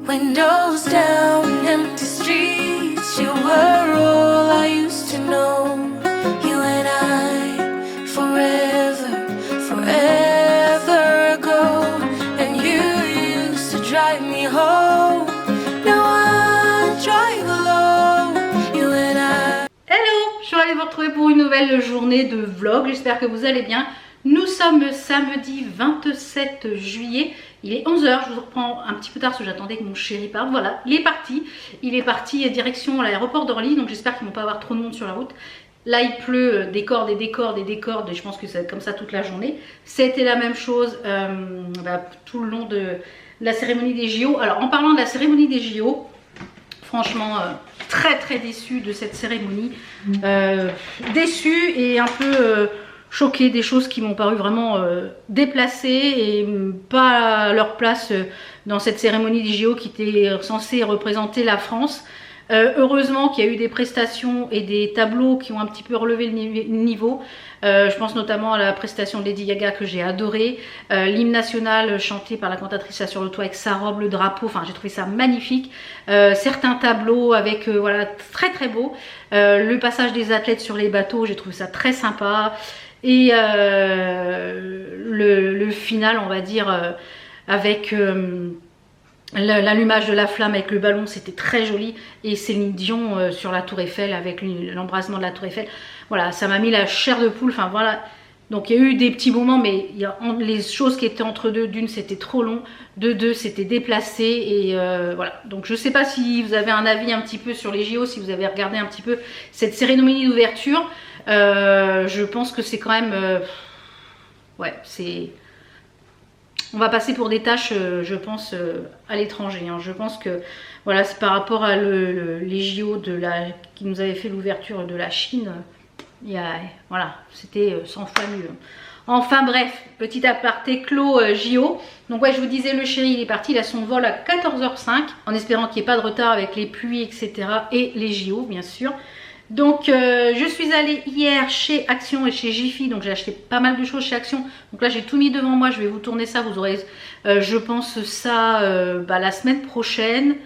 Windows down, empty streets. You were all I used to know. You and I, forever, forever ago. And you used to drive me home. Now I drive alone. You and I. Hello, je suis ravie de vous retrouver pour une nouvelle journée de vlog. J'espère que vous allez bien. Nous sommes samedi 27 juillet. Il est 11 h, je vous reprends un petit peu tard parce que j'attendais que mon chéri parte. Voilà, il est parti. Il est parti direction l'aéroport d'Orly, donc j'espère qu'ils ne vont pas avoir trop de monde sur la route. Là, il pleut, des cordes et des cordes et des cordes, et je pense que ça va être comme ça toute la journée. C'était la même chose tout le long de la cérémonie des JO. Alors, en parlant de la cérémonie des JO, franchement, très déçue de cette cérémonie. Déçue et un peu... choquée des choses qui m'ont paru vraiment déplacées et pas à leur place dans cette cérémonie des JO qui était censée représenter la France. Heureusement qu'il y a eu des prestations et des tableaux qui ont un petit peu relevé le niveau. Je pense notamment à la prestation de Lady Gaga que j'ai adorée. L'hymne national chanté par la cantatrice sur le toit avec sa robe, le drapeau, enfin j'ai trouvé ça magnifique. Certains tableaux avec, voilà, très beau. Le passage des athlètes sur les bateaux, j'ai trouvé ça très sympa. Et le final, on va dire, avec l'allumage de la flamme avec le ballon, c'était très joli. Et Céline Dion sur la Tour Eiffel, avec l'embrasement de la Tour Eiffel. Voilà, ça m'a mis la chair de poule. Enfin voilà. Donc il y a eu des petits moments, mais les choses qui étaient entre deux, d'une c'était trop long, de deux c'était déplacé. Et voilà. Donc je sais pas si vous avez un avis un petit peu sur les JO, si vous avez regardé un petit peu cette cérémonie d'ouverture. Je pense que c'est quand même ouais, c'est, on va passer pour des tâches je pense à l'étranger, hein. Je pense que voilà, c'est par rapport à les JO qui nous avaient fait l'ouverture de la Chine, voilà, c'était 100 fois mieux. Enfin bref, petit aparté clos JO. Donc ouais, je vous disais, le chéri il est parti, il a son vol à 14 h 05 en espérant qu'il n'y ait pas de retard avec les pluies etc. et les JO bien sûr. Donc je suis allée hier chez Action et chez Jiffy, donc j'ai acheté pas mal de choses chez Action. Donc là j'ai tout mis devant moi, je vais vous tourner ça, vous aurez je pense ça la semaine prochaine.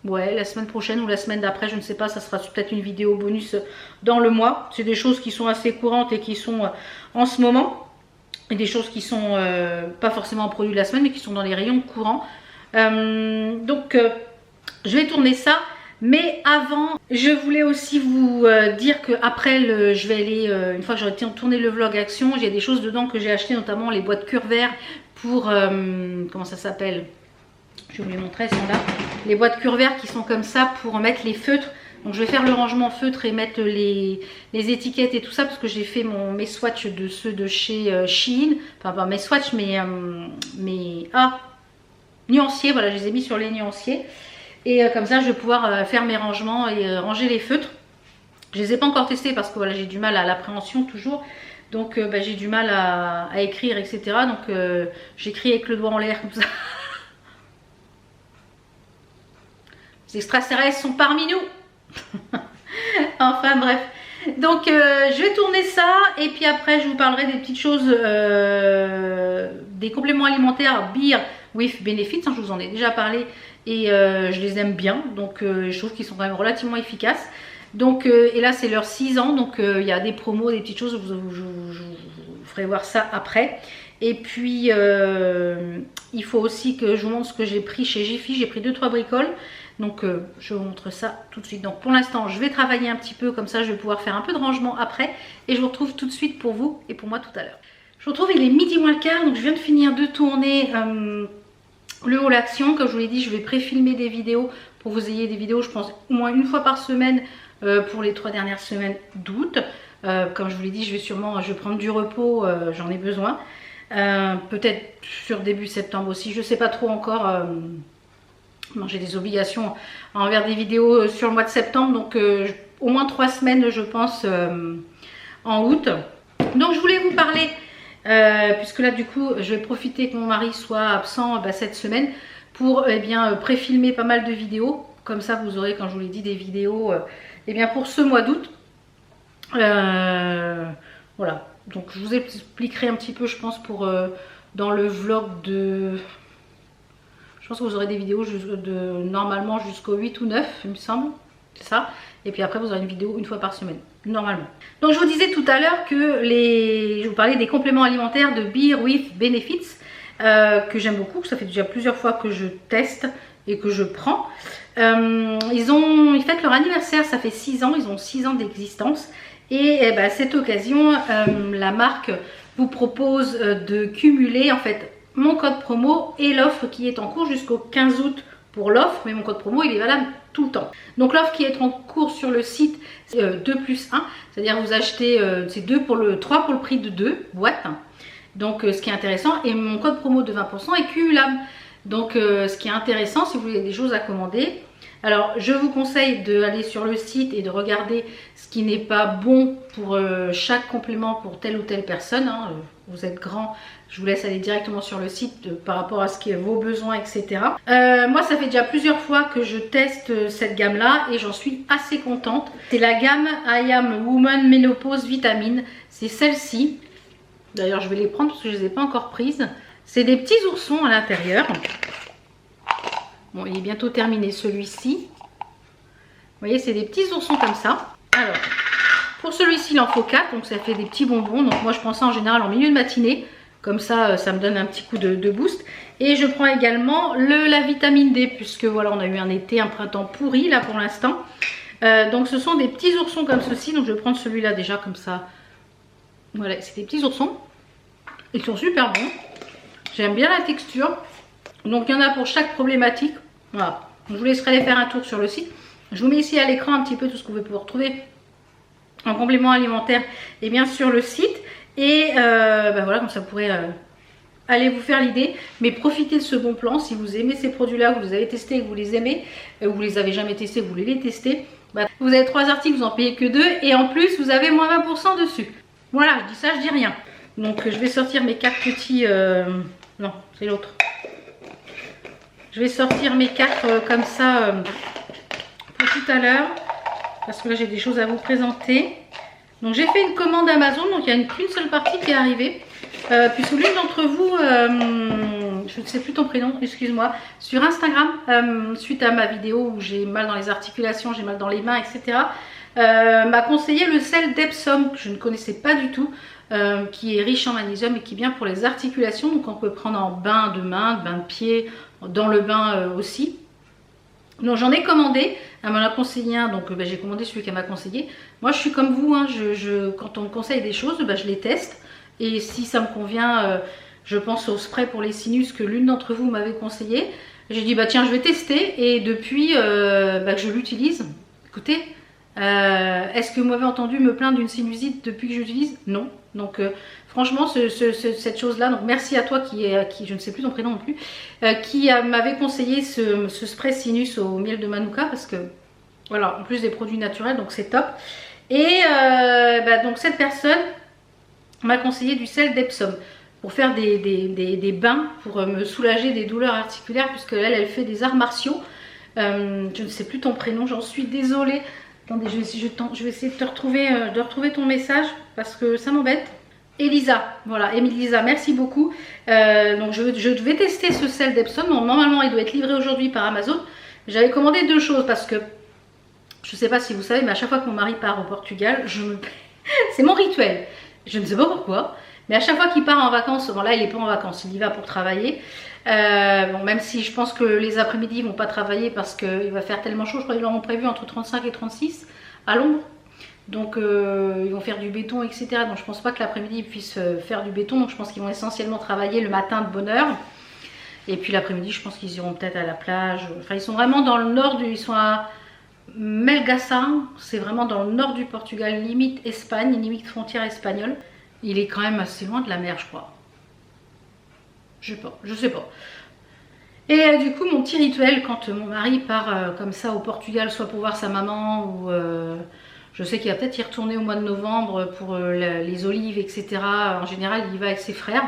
Ouais, la semaine prochaine ou la semaine d'après, je ne sais pas, ça sera peut-être une vidéo bonus dans le mois. C'est des choses qui sont assez courantes et qui sont en ce moment. Et des choses qui sont pas forcément en produit de la semaine, mais qui sont dans les rayons courants. Donc je vais tourner ça. Mais avant, je voulais aussi vous dire que après je vais aller, une fois que j'aurai tourné le vlog Action, il y a des choses dedans que j'ai acheté, notamment les boîtes Curvert pour, comment ça s'appelle, je vais vous les montrer, elles sont là. Les boîtes Curvert qui sont comme ça pour mettre les feutres. Donc je vais faire le rangement feutre et mettre les étiquettes et tout ça, parce que j'ai fait mes swatchs de ceux de chez Shein. Enfin pas mes swatchs, mais nuanciers, voilà, je les ai mis sur les nuanciers. Et comme ça, je vais pouvoir faire mes rangements et ranger les feutres. Je les ai pas encore testés parce que voilà, j'ai du mal à l'appréhension toujours. Donc j'ai du mal à écrire, etc. Donc j'écris avec le doigt en l'air comme ça. Les extraterrestres sont parmi nous. Enfin bref. Donc je vais tourner ça et puis après je vous parlerai des petites choses, des compléments alimentaires Beer with Benefits, hein, je vous en ai déjà parlé et je les aime bien, donc je trouve qu'ils sont quand même relativement efficaces. Donc et là c'est leurs 6 ans, donc il y a des promos, des petites choses, je vous ferai voir ça après. Et puis il faut aussi que je vous montre ce que j'ai pris chez Jiffy. J'ai pris 2-3 bricoles. Donc je vous montre ça tout de suite. Donc pour l'instant je vais travailler un petit peu, comme ça je vais pouvoir faire un peu de rangement après. Et je vous retrouve tout de suite pour vous et pour moi tout à l'heure. Je vous retrouve, il est midi moins le quart. Donc je viens de finir de tourner le haul Action. Comme je vous l'ai dit, je vais pré-filmer des vidéos pour que vous ayez des vidéos, je pense, au moins une fois par semaine pour les 3 dernières semaines d'août. Comme je vous l'ai dit, je vais prendre du repos, j'en ai besoin. Peut-être sur début septembre aussi, je sais pas trop encore. J'ai des obligations envers des vidéos sur le mois de septembre, donc au moins 3 semaines je pense en août. Donc je voulais vous parler, puisque là du coup je vais profiter que mon mari soit absent cette semaine pour pré-filmer pas mal de vidéos. Comme ça vous aurez, quand je vous l'ai dit, des vidéos pour ce mois d'août. Voilà, donc je vous expliquerai un petit peu, je pense, dans le vlog de... Je Je pense que vous aurez des vidéos normalement jusqu'au 8 ou 9, il me semble. C'est ça. Et puis après, vous aurez une vidéo une fois par semaine, normalement. Donc, je vous disais tout à l'heure que je vous parlais des compléments alimentaires de Beer with Benefits, que j'aime beaucoup. Ça fait déjà plusieurs fois que je teste et que je prends. Ils fêtent leur anniversaire, ça fait 6 ans. Ils ont 6 ans d'existence. Et à cette occasion, la marque vous propose de cumuler en fait mon code promo et l'offre qui est en cours jusqu'au 15 août pour l'offre, mais mon code promo il est valable tout le temps. Donc l'offre qui est en cours sur le site, c'est 2 plus 1, c'est-à-dire vous achetez, c'est 3 pour le prix de 2 boîtes. Donc ce qui est intéressant, et mon code promo de 20% est cumulable. Donc ce qui est intéressant, si vous avez des choses à commander, alors je vous conseille d'aller sur le site et de regarder ce qui n'est pas bon pour chaque complément pour telle ou telle personne. Hein. Vous êtes grand, je vous laisse aller directement sur le site par rapport à ce qui est vos besoins, etc. Moi, ça fait déjà plusieurs fois que je teste cette gamme-là et j'en suis assez contente. C'est la gamme I Am Woman Menopause Vitamine. C'est celle-ci. D'ailleurs, je vais les prendre parce que je ne les ai pas encore prises. C'est des petits oursons à l'intérieur. Bon, il est bientôt terminé celui-ci. Vous voyez, c'est des petits oursons comme ça. Alors, pour celui-ci, il en faut 4, donc ça fait des petits bonbons. Donc moi, je prends ça en général en milieu de matinée. Comme ça, ça me donne un petit coup de boost. Et je prends également la vitamine D, puisque voilà, on a eu un été, un printemps pourri là pour l'instant. Donc ce sont des petits oursons comme ceci. Donc je vais prendre celui-là déjà comme ça. Voilà, c'est des petits oursons. Ils sont super bons. J'aime bien la texture. Donc il y en a pour chaque problématique. Voilà. Je vous laisserai aller faire un tour sur le site. Je vous mets ici à l'écran un petit peu tout ce que vous pouvez retrouver en complément alimentaire et bien sûr le site. Et voilà, comme ça vous pourrez aller vous faire l'idée. Mais profitez de ce bon plan. Si vous aimez ces produits-là, vous les avez testés et que vous les aimez, ou vous les avez jamais testés, vous voulez les tester, vous avez 3 articles, vous en payez que 2. Et en plus, vous avez moins 20% dessus. Voilà, je dis ça, je dis rien. Donc je vais sortir mes 4 petits... non, c'est l'autre. Je vais sortir mes 4 comme ça pour tout à l'heure. Parce que là, j'ai des choses à vous présenter. Donc j'ai fait une commande Amazon. Donc il n'y a qu'une seule partie qui est arrivée. Puisque l'une d'entre vous, je ne sais plus ton prénom, excuse-moi, sur Instagram, suite à ma vidéo où j'ai mal dans les articulations, j'ai mal dans les mains, etc., m'a conseillé le sel d'Epsom, que je ne connaissais pas du tout, qui est riche en magnésium et qui est bien pour les articulations. Donc on peut prendre en bain de main, bain de pied, dans le bain aussi. Donc j'en ai commandé, elle m'en a conseillé un, donc j'ai commandé celui qu'elle m'a conseillé. Moi je suis comme vous, hein, quand on me conseille des choses, je les teste. Et si ça me convient, je pense au spray pour les sinus que l'une d'entre vous m'avait conseillé. J'ai dit tiens, je vais tester, et depuis que je l'utilise. Écoutez, est-ce que vous m'avez entendu me plaindre d'une sinusite depuis que j'utilise? Non. Donc franchement, cette chose-là, donc merci à toi qui je ne sais plus ton prénom non plus, qui m'avait conseillé ce spray sinus au miel de Manuka, parce que voilà, en plus des produits naturels, donc c'est top. Et donc cette personne m'a conseillé du sel d'Epsom pour faire des bains, pour me soulager des douleurs articulaires, puisque elle fait des arts martiaux. Je ne sais plus ton prénom, j'en suis désolée. Attendez, je vais essayer de retrouver ton message parce que ça m'embête. Elisa, voilà, Elisa, merci beaucoup. Donc je vais tester ce sel d'Epsom. Normalement, il doit être livré aujourd'hui par Amazon. J'avais commandé 2 choses parce que je ne sais pas si vous savez, mais à chaque fois que mon mari part au Portugal, c'est mon rituel. Je ne sais pas pourquoi, mais à chaque fois qu'il part en vacances, bon là il n'est pas en vacances, il y va pour travailler. Bon, même si je pense que les après-midi ils vont pas travailler parce qu'il va faire tellement chaud, je crois qu'ils l'ont prévu entre 35 et 36 à l'ombre. Donc ils vont faire du béton, etc. Donc je pense pas que l'après-midi ils puissent faire du béton. Donc je pense qu'ils vont essentiellement travailler le matin de bonne heure. Et puis l'après-midi je pense qu'ils iront peut-être à la plage. Enfin ils sont vraiment dans le nord, ils sont à Melgaço, c'est vraiment dans le nord du Portugal, limite Espagne, limite frontière espagnole. Il est quand même assez loin de la mer, je crois. Je sais pas. Et du coup, mon petit rituel, quand mon mari part comme ça au Portugal, soit pour voir sa maman, ou je sais qu'il va peut-être y retourner au mois de novembre pour les olives, etc. En général, il y va avec ses frères.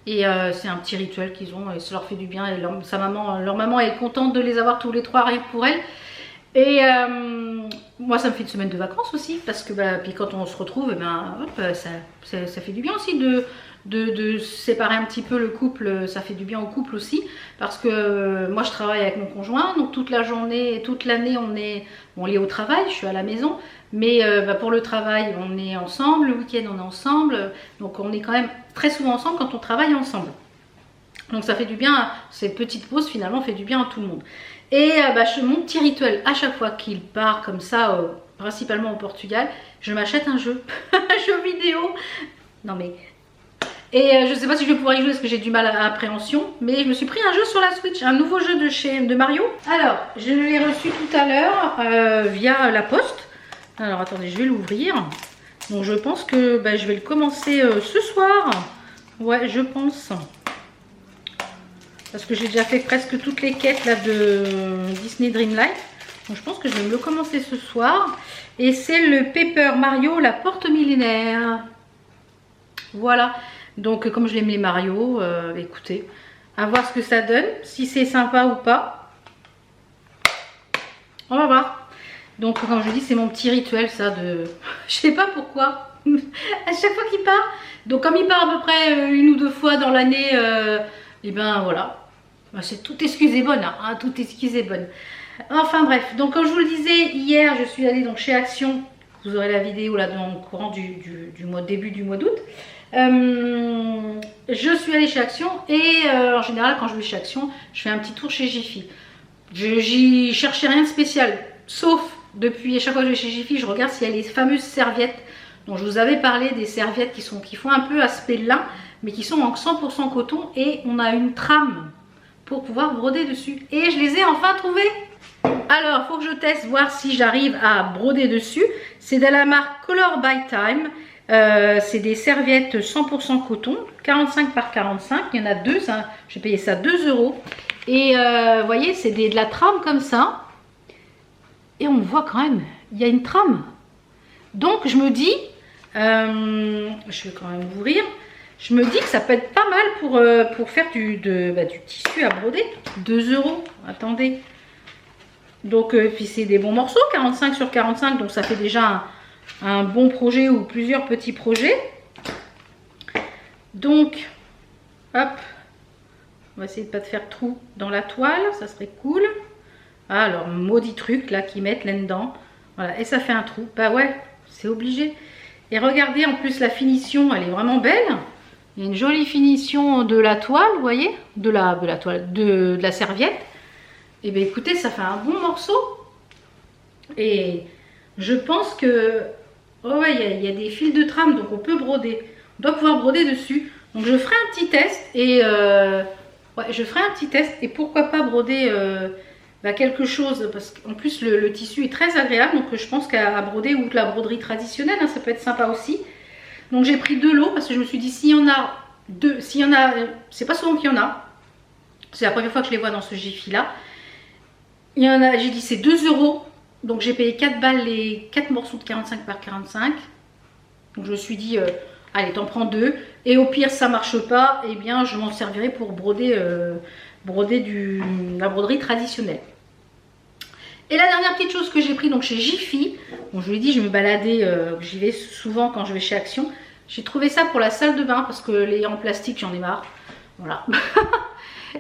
Et c'est un petit rituel qu'ils ont, et ça leur fait du bien. Et leur maman est contente de les avoir tous les 3, rien que pour elle. Et moi ça me fait une semaine de vacances aussi, parce que puis quand on se retrouve, hop, ça fait du bien aussi de séparer un petit peu le couple, ça fait du bien au couple aussi, parce que moi je travaille avec mon conjoint, donc toute la journée, toute l'année on est au travail, je suis à la maison, mais pour le travail on est ensemble, le week-end on est ensemble, donc on est quand même très souvent ensemble quand on travaille ensemble. Donc ça fait du bien, ces petites pauses finalement fait du bien à tout le monde. Et mon petit rituel, à chaque fois qu'il part comme ça, principalement au Portugal, je m'achète un jeu, un jeu vidéo. Non mais... Et je sais pas si je vais pouvoir y jouer parce que j'ai du mal à appréhension, mais je me suis pris un jeu sur la Switch, un nouveau jeu de Mario. Alors, je l'ai reçu tout à l'heure via la poste. Alors attendez, je vais l'ouvrir. Donc je pense que je vais le commencer ce soir. Ouais, je pense. Parce que j'ai déjà fait presque toutes les quêtes là de Disney Dream Life. Donc je pense que je vais me le commencer ce soir. Et c'est le Paper Mario, la porte millénaire. Voilà. Donc comme je l'aime les Mario, écoutez, à voir ce que ça donne. Si c'est sympa ou pas. On va voir. Donc comme je dis, c'est mon petit rituel ça de... Je sais pas pourquoi. À chaque fois qu'il part. Donc comme il part à peu près une ou deux fois dans l'année... et ben voilà, c'est toute excuse est bonne, hein, toute excuse est bonne. Enfin bref, donc comme je vous le disais, hier je suis allée donc chez Action, vous aurez la vidéo là dans le courant début du mois d'août. Je suis allée chez Action et en général quand je vais chez Action, je fais un petit tour chez Jiffy. J'y cherchais rien de spécial, sauf depuis à chaque fois que je vais chez Jiffy, je regarde s'il y a les fameuses serviettes dont je vous avais parlé, des serviettes qui font un peu aspect lin, mais qui sont en 100% coton et on a une trame pour pouvoir broder dessus. Et je les ai enfin trouvées. Alors, il faut que je teste, voir si j'arrive à broder dessus. C'est de la marque Color by Time. C'est des serviettes 100% coton, 45 par 45. Il y en a deux, j'ai payé ça 2 €. Et vous voyez, c'est de la trame comme ça. Et on voit quand même, il y a une trame. Donc, je me dis, je vais quand même ouvrir. Je me dis que ça peut être pas mal pour faire du tissu à broder. 2 €, attendez. Donc, puis c'est des bons morceaux, 45 sur 45, donc ça fait déjà un bon projet ou plusieurs petits projets. Donc, hop, on va essayer de ne pas te faire trou dans la toile, ça serait cool. Ah, alors, maudit truc là qu'ils mettent là-dedans. Voilà, et ça fait un trou. Bah ouais, c'est obligé. Et regardez, en plus, la finition, elle est vraiment belle. Il y a une jolie finition de la toile, vous voyez, de la serviette. Et bien écoutez, ça fait un bon morceau. Et je pense que, oh ouais, il y a des fils de trame, donc on peut broder. On doit pouvoir broder dessus. Donc je ferai un petit test et je ferai un petit test et pourquoi pas broder quelque chose, parce qu'en plus le tissu est très agréable, donc je pense qu'à broder ou de la broderie traditionnelle, ça peut être sympa aussi. Donc j'ai pris 2 lots parce que je me suis dit s'il y en a deux, c'est pas souvent qu'il y en a. C'est la première fois que je les vois dans ce Jiffy là. Il y en a, j'ai dit c'est 2 €. Donc j'ai payé 4 balles les 4 morceaux de 45 par 45. Donc je me suis dit allez, t'en prends 2. Et au pire ça marche pas, et bien je m'en servirai pour broder la broderie traditionnelle. Et la dernière petite chose que j'ai pris donc chez Jiffy, bon, je vous l'ai dit, je me baladais, j'y vais souvent quand je vais chez Action. J'ai trouvé ça pour la salle de bain parce que les en plastique, j'en ai marre. Voilà.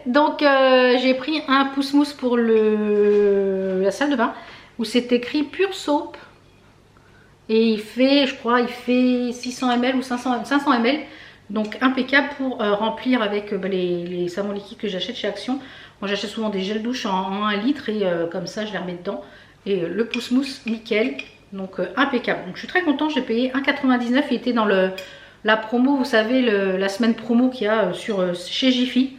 Donc j'ai pris un pouce-mousse pour la salle de bain où c'est écrit Pure Soap. Et il fait, je crois, il fait 600 ml ou 500 ml. Donc impeccable pour remplir avec les savons liquides que j'achète chez Action. Moi j'achète souvent des gels douche en 1 litre et comme ça je les remets dedans. Et le pouce-mousse nickel, donc impeccable. Donc je suis très contente, j'ai payé 1,99 €. Il était dans la promo, vous savez, la semaine promo qu'il y a chez Jiffy.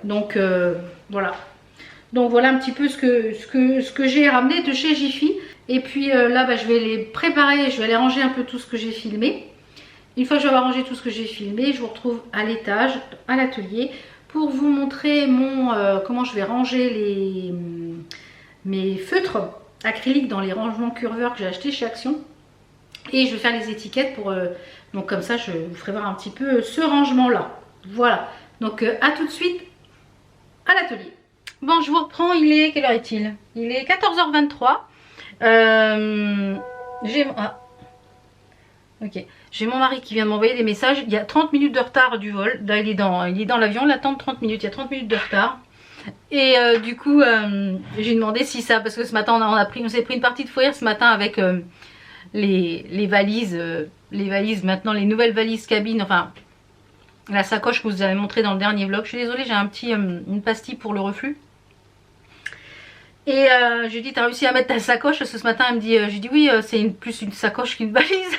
Donc voilà. Donc voilà un petit peu ce que j'ai ramené de chez Jiffy. Et puis là je vais les préparer, je vais aller ranger un peu tout ce que j'ai filmé. Une fois que je vais avoir rangé tout ce que j'ai filmé, je vous retrouve à l'étage, à l'atelier, pour vous montrer comment je vais ranger mes feutres acryliques dans les rangements curveurs que j'ai achetés chez Action. Et je vais faire les étiquettes donc comme ça je vous ferai voir un petit peu ce rangement là. Voilà, donc à tout de suite à l'atelier. Bon, je vous reprends, quelle heure est-il? Il est 14h23. Ok, j'ai mon mari qui vient de m'envoyer des messages. Il y a 30 minutes de retard du vol. Là, il est dans l'avion, il attend 30 minutes. Il y a 30 minutes de retard. Et du coup, j'ai demandé si ça, parce que ce matin, on s'est pris une partie de fou rire ce matin avec les valises. Les valises, maintenant, les nouvelles valises cabine. Enfin, la sacoche que vous avez montré dans le dernier vlog. Je suis désolée, j'ai une pastille pour le reflux. Et je lui ai dit, t'as réussi à mettre ta sacoche? Parce que ce matin, elle me dit, je lui dis oui, c'est plus une sacoche qu'une valise.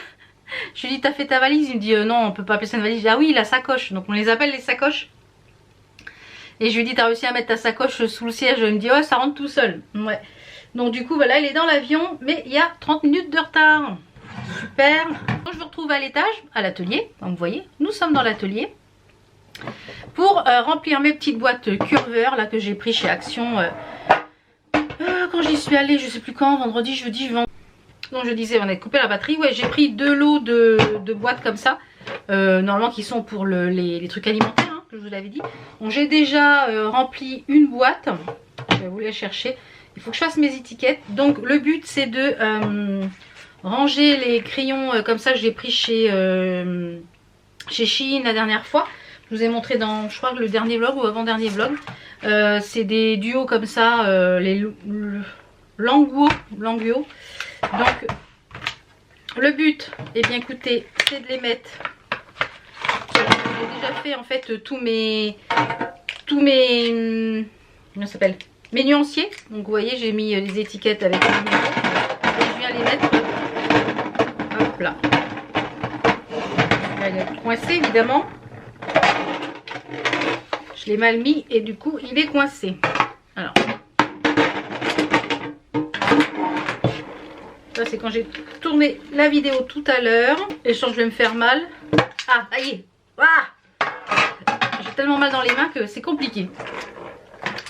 Je lui dis, t'as fait ta valise? Il me dit, non, on peut pas appeler ça une valise. Je dis, ah oui, la sacoche. Donc on les appelle les sacoches. Et je lui dis, t'as réussi à mettre ta sacoche sous le siège? Il me dit, ouais, ça rentre tout seul. Ouais. Donc du coup, voilà, elle est dans l'avion, mais il y a 30 minutes de retard. Super. Donc, je vous retrouve à l'étage, à l'atelier. Comme vous voyez, nous sommes dans l'atelier. Pour remplir mes petites boîtes curveurs, là, que j'ai pris chez Action. Quand j'y suis allée, je sais plus quand, vendredi, jeudi, donc je disais, on a coupé la batterie. Ouais, j'ai pris 2 lots de boîtes comme ça. Normalement qui sont pour les trucs alimentaires, hein, que je vous l'avais dit. Donc j'ai déjà rempli une boîte. Je vais vous les chercher. Il faut que je fasse mes étiquettes. Donc le but c'est de ranger les crayons comme ça. Je l'ai pris chez Shein la dernière fois. Je vous ai montré dans, je crois, le dernier vlog ou avant-dernier vlog. C'est des duos comme ça, les Languo. Donc le but, eh bien écoutez, c'est de les mettre. J'ai déjà fait en fait tous mes comment ça s'appelle, mes nuanciers. Donc vous voyez, j'ai mis les étiquettes avec les numéros. Et je viens les mettre. Hop là. Elle est coincée évidemment. Je l'ai mal mis et du coup il est coincé. Alors. Ça c'est quand j'ai tourné la vidéo tout à l'heure. Et je sens que je vais me faire mal. Ah, ça y est. Ah, j'ai tellement mal dans les mains que c'est compliqué.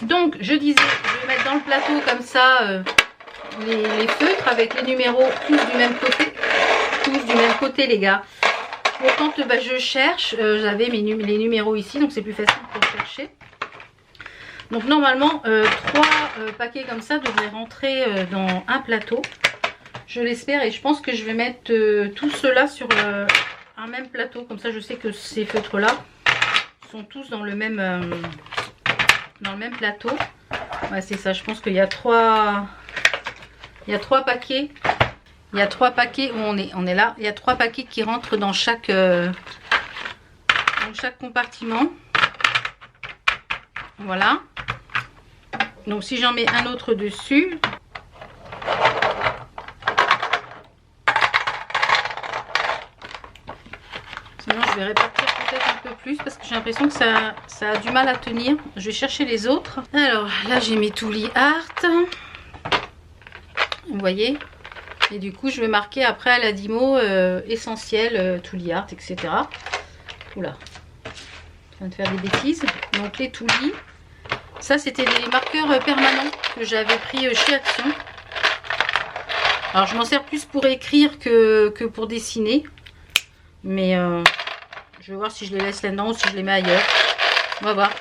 Donc je disais, je vais mettre dans le plateau comme ça les feutres avec les numéros tous du même côté. Tous du même côté les gars. Pour quand je cherche, j'avais les numéros ici, donc c'est plus facile pour chercher. Donc normalement 3 paquets comme ça devraient rentrer dans un plateau. Je l'espère, et je pense que je vais mettre tout cela sur un même plateau. Comme ça je sais que ces feutres là sont tous dans le même plateau. Ouais, c'est ça, je pense qu'il y a 3 paquets. Il y a 3 paquets où on est là. Il y a 3 paquets qui rentrent dans chaque compartiment. Voilà. Donc si j'en mets un autre dessus. Sinon je vais répartir peut-être un peu plus parce que j'ai l'impression que ça a du mal à tenir. Je vais chercher les autres. Alors là j'ai mes Tooly Art. Vous voyez. Et du coup je vais marquer après à la Dimo essentiel, Tooly Art, etc. Oula, je viens de faire des bêtises. Donc les Tooly. Ça c'était des marqueurs permanents que j'avais pris chez Action. Alors je m'en sers plus pour écrire que pour dessiner. Mais je vais voir si je les laisse là-dedans ou si je les mets ailleurs. On va voir.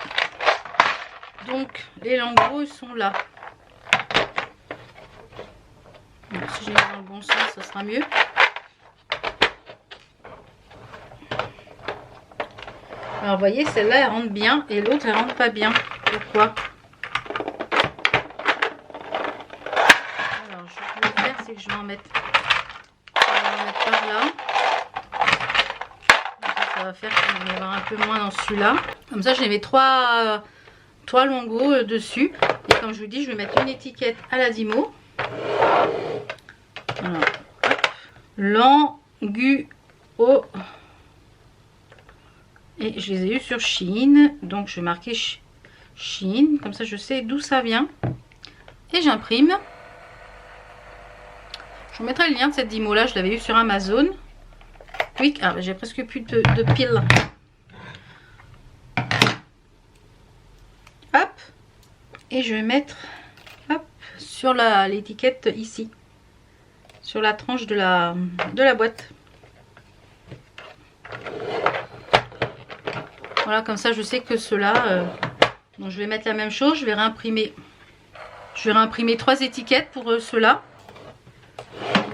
Donc les Languo sont là. Alors, si je les mets dans le bon sens, ça sera mieux. Alors vous voyez, celle-là elle rentre bien et l'autre elle rentre pas bien. Pourquoi? Alors ce que je vais faire, c'est que je vais en mettre par là. Ça va faire qu'il va y avoir un peu moins dans celui-là. Comme ça je les mets 3 Languo dessus. Et comme je vous dis, je vais mettre une étiquette à la Dimo. Languo. Et je les ai eu sur Shein. Donc je vais marquer Shein. Comme ça je sais d'où ça vient. Et j'imprime. Je vous mettrai le lien de cette Dimo là. Je l'avais eu sur Amazon. Oui, ah, j'ai presque plus de piles. Hop. Et je vais mettre sur l'étiquette ici. Sur la tranche de la boîte. Voilà, comme ça je sais que ceux-là, donc je vais mettre la même chose, je vais réimprimer 3 étiquettes pour ceux-là.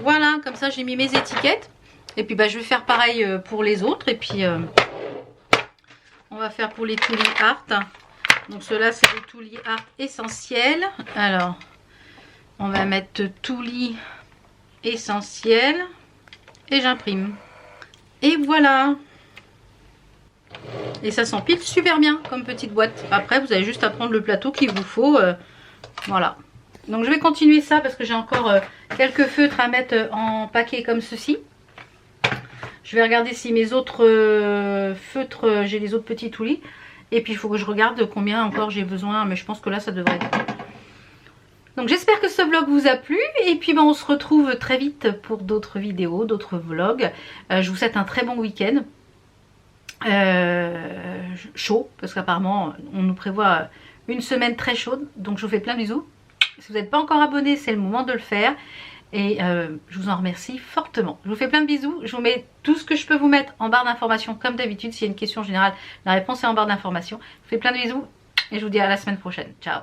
Voilà, comme ça j'ai mis mes étiquettes. Et puis bah, je vais faire pareil pour les autres. Et puis on va faire pour les Tuli Art. Donc ceux-là c'est les Tuli Art essentiels. Alors on va mettre Tuli essentiel et j'imprime. Et voilà. Et ça s'empile super bien comme petite boîte. Après vous avez juste à prendre le plateau qu'il vous faut. Voilà. Donc je vais continuer ça parce que j'ai encore quelques feutres à mettre en paquet comme ceci. Je vais regarder si mes autres feutres, j'ai les autres petits Tuli. Et puis il faut que je regarde combien encore j'ai besoin. Mais je pense que là ça devrait être bon. Donc j'espère que ce vlog vous a plu. Et puis ben, on se retrouve très vite pour d'autres vidéos, d'autres vlogs. Je vous souhaite un très bon week-end. Chaud. Parce qu'apparemment on nous prévoit une semaine très chaude. Donc je vous fais plein de bisous. Si vous n'êtes pas encore abonné, c'est le moment de le faire. Et je vous en remercie fortement. Je vous fais plein de bisous. Je vous mets tout ce que je peux vous mettre en barre d'informations. Comme d'habitude, s'il y a une question générale, la réponse est en barre d'informations. Je vous fais plein de bisous. Et je vous dis à la semaine prochaine. Ciao.